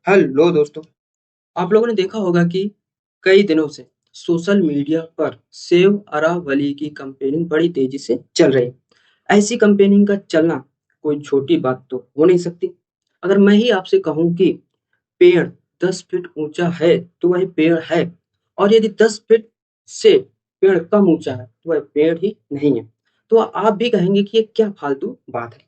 Hello दोस्तों। आप लोगों ने देखा होगा कि कई दिनों से सोशल मीडिया पर सेव अरावली की कैंपेनिंग बड़ी तेजी से चल रही है। ऐसी कैंपेनिंग का चलना कोई छोटी बात तो हो नहीं सकती। अगर मैं ही आपसे कहूं कि पेड़ 10 फीट ऊंचा है तो वह पेड़ है, और यदि 10 फीट से पेड़ कम ऊंचा है तो वह पेड़ ही नहीं है, तो आप भी कहेंगे कि ये क्या फालतू बात है।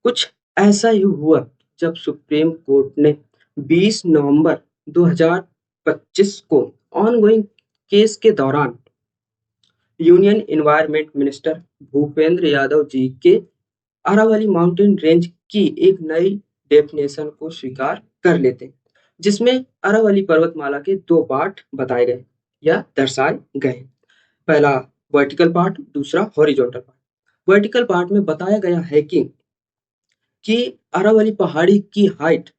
कुछ ऐसा ही हुआ जब सुप्रीम कोर्ट ने 20 नवंबर 2025 को ऑनगोइंग केस के दौरान union environment minister Bhupender Yadav ji के अरावली माउंटेन रेंज की एक नई डेफिनेशन को स्वीकार कर लेते हैं, जिसमें अरावली पर्वतमाला के दो पार्ट बताए गए या दर्शाए गए। पहला वर्टिकल पार्ट, दूसरा हॉरिजॉन्टल पार्ट। वर्टिकल पार्ट में बताया गया है कि अरावली पहाड़ी की हाइट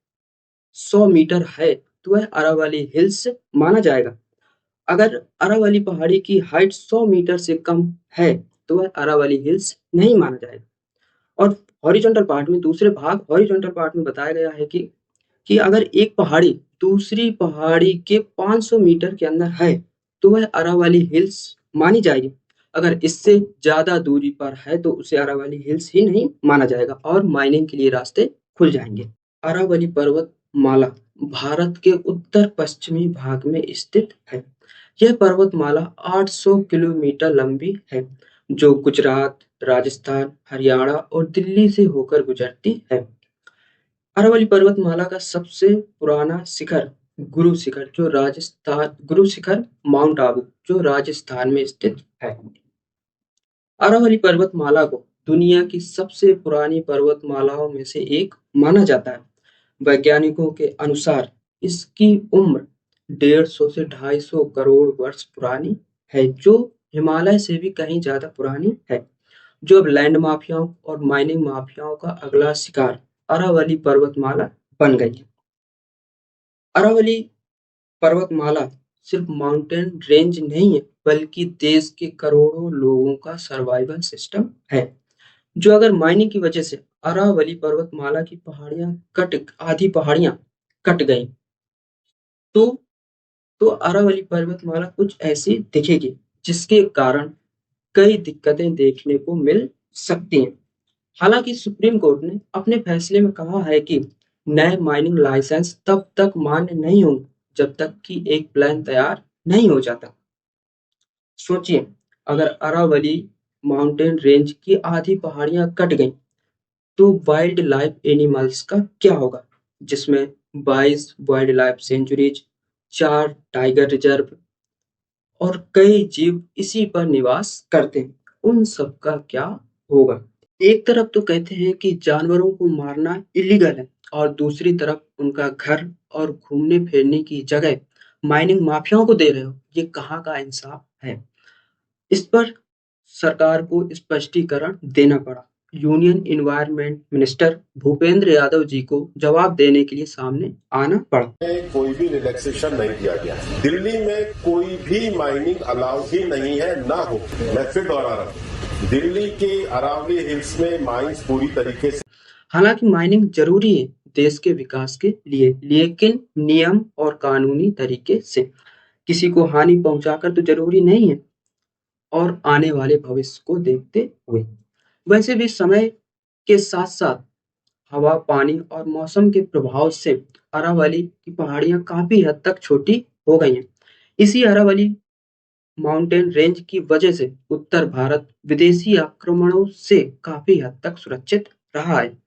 100 मीटर है तो वह अरावली हिल्स माना जाएगा। अगर अरावली पहाड़ी की हाइट 100 मीटर से कम है तो वह अरावली हिल्स नहीं माना जाएगा। और हॉरिजॉन्टल पार्ट में दूसरे भाग हॉरिजॉन्टल पार्ट में बताया गया है कि अगर एक पहाड़ी दूसरी पहाड़ी के 500 मीटर के अंदर है तो वह अरावली हिल्स मानी जाएगी। अगर इससे ज्यादा दूरी पर है तो उसे अरावली हिल्स ही नहीं माना जाएगा और माइनिंग के लिए रास्ते खुल जाएंगे। अरावली पर्वतमाला भारत के उत्तर पश्चिमी भाग में स्थित है। यह पर्वतमाला 800 किलोमीटर लंबी है, जो गुजरात, राजस्थान, हरियाणा और दिल्ली से होकर गुजरती है। अरावली पर्वतमाला का सबसे पुराना शिखर गुरु शिखर माउंट आबू जो राजस्थान में स्थित है। अरावली पर्वतमाला को दुनिया की सबसे पुरानी पर्वतमालाओं में से एक माना जाता है। वैज्ञानिकों के अनुसार इसकी उम्र 150 से 250 करोड़ वर्ष पुरानी है, जो हिमालय से भी कहीं ज्यादा पुरानी है। जो अब लैंड माफियाओं और माइनिंग माफियाओं का अगला शिकार अरावली पर्वतमाला बन गई है। अरावली पर्वतमाला सिर्फ माउंटेन रेंज नहीं है, बल्कि देश के करोड़ों लोगों का सर्वाइवल सिस्टम है। जो अगर माइनिंग की वजह से अरावली पर्वतमाला की आधी पहाड़ियां कट गई तो अरावली पर्वतमाला कुछ ऐसी दिखेगी, जिसके कारण कई दिक्कतें देखने को मिल सकती हैं। हालांकि सुप्रीम कोर्ट ने अपने फैसले में कहा है कि नए माइनिंग लाइसेंस तब तक मान्य नहीं होंगे जब तक कि एक प्लान तैयार नहीं हो जाता। सोचिए, अगर अरावली माउंटेन रेंज की आधी पहाड़ियां कट गईं, तो वाइल्ड लाइफ एनिमल्स का क्या होगा, जिसमें 22 wild life sanctuaries, 4 tiger reserve और कई जीव इसी पर निवास करते हैं। उन सब का क्या होगा? एक तरफ तो कहते हैं कि जानवरों को मारना इलीगल है, और दूसरी तरफ उनका घर और घूमने फिरने की जगह माइनिंग माफियाओं को दे रहे हो। ये कहाँ का इंसाफ है? इस पर सरकार को स्पष्टीकरण देना पड़ा। Union environment minister Bhupender Yadav ji को जवाब देने के लिए सामने आना पड़ा। कोई भी रिलैक्सेशन नहीं दिया गया। दिल्ली में कोई भी माइनिंग अलाउ ही नहीं है, ना हो। मैं फिर दोहरा रहा हूँ, दिल्ली के अरावली हिल्स में माइंस पूरी तरीके से। हालांकि माइनिंग जरूरी है देश के विकास के लिए, लेकिन नियम और कानूनी तरीके से। किसी को हानि पहुंचाकर तो जरूरी नहीं है, और आने वाले भविष्य को देखते हुए। वैसे भी समय के साथ साथ हवा, पानी और मौसम के प्रभाव से अरावली की पहाड़ियां काफी हद तक छोटी हो गई हैं। इसी अरावली माउंटेन रेंज की वजह से उत्तर भारत विदेशी आक्रमणों से काफी हद तक सुरक्षित रहा है।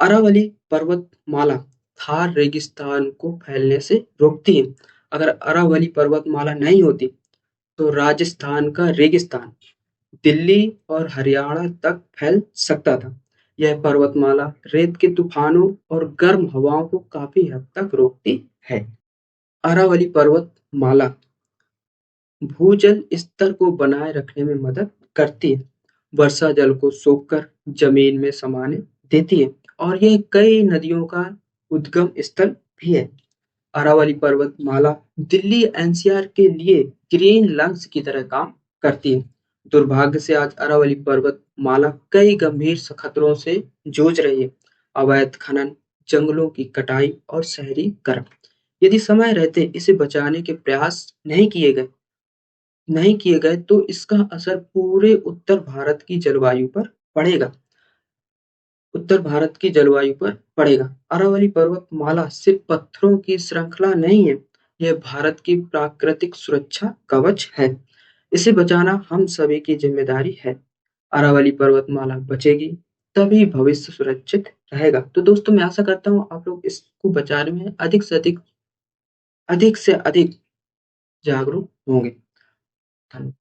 अरावली पर्वतमाला थार रेगिस्तान को फैलने से रोकती है। अगर अरावली पर्वतमाला नहीं होती तो राजस्थान का रेगिस्तान दिल्ली और हरियाणा तक फैल सकता था। यह पर्वतमाला रेत के तूफानों और गर्म हवाओं को काफी हद तक रोकती है। अरावली पर्वतमाला भूजल स्तर को बनाए रखने में मदद करती है। वर्षा जल को सोखकर जमीन में समाने देती है, और यह कई नदियों का उद्गम स्थल भी है। अरावली पर्वतमाला दिल्ली एनसीआर के लिए ग्रीन लंग्स की तरह काम करती है। दुर्भाग्य से आज अरावली पर्वतमाला कई गंभीर खतरों से जूझ रही है। अवैध खनन, जंगलों की कटाई और शहरीकरण। यदि समय रहते इसे बचाने के प्रयास नहीं किए गए तो इसका असर पूरे उत्तर भारत की जलवायु पर पड़ेगा। अरावली पर्वतमाला सिर्फ पत्थरों की श्रृंखला नहीं है, यह भारत की प्राकृतिक सुरक्षा कवच है। इसे बचाना हम सभी की जिम्मेदारी है। अरावली पर्वतमाला बचेगी तभी भविष्य सुरक्षित रहेगा। तो दोस्तों मैं आशा करता हूँ आप लोग इसको बचाने में अधिक से अधिक जागरूक होंगे। धन्यवाद।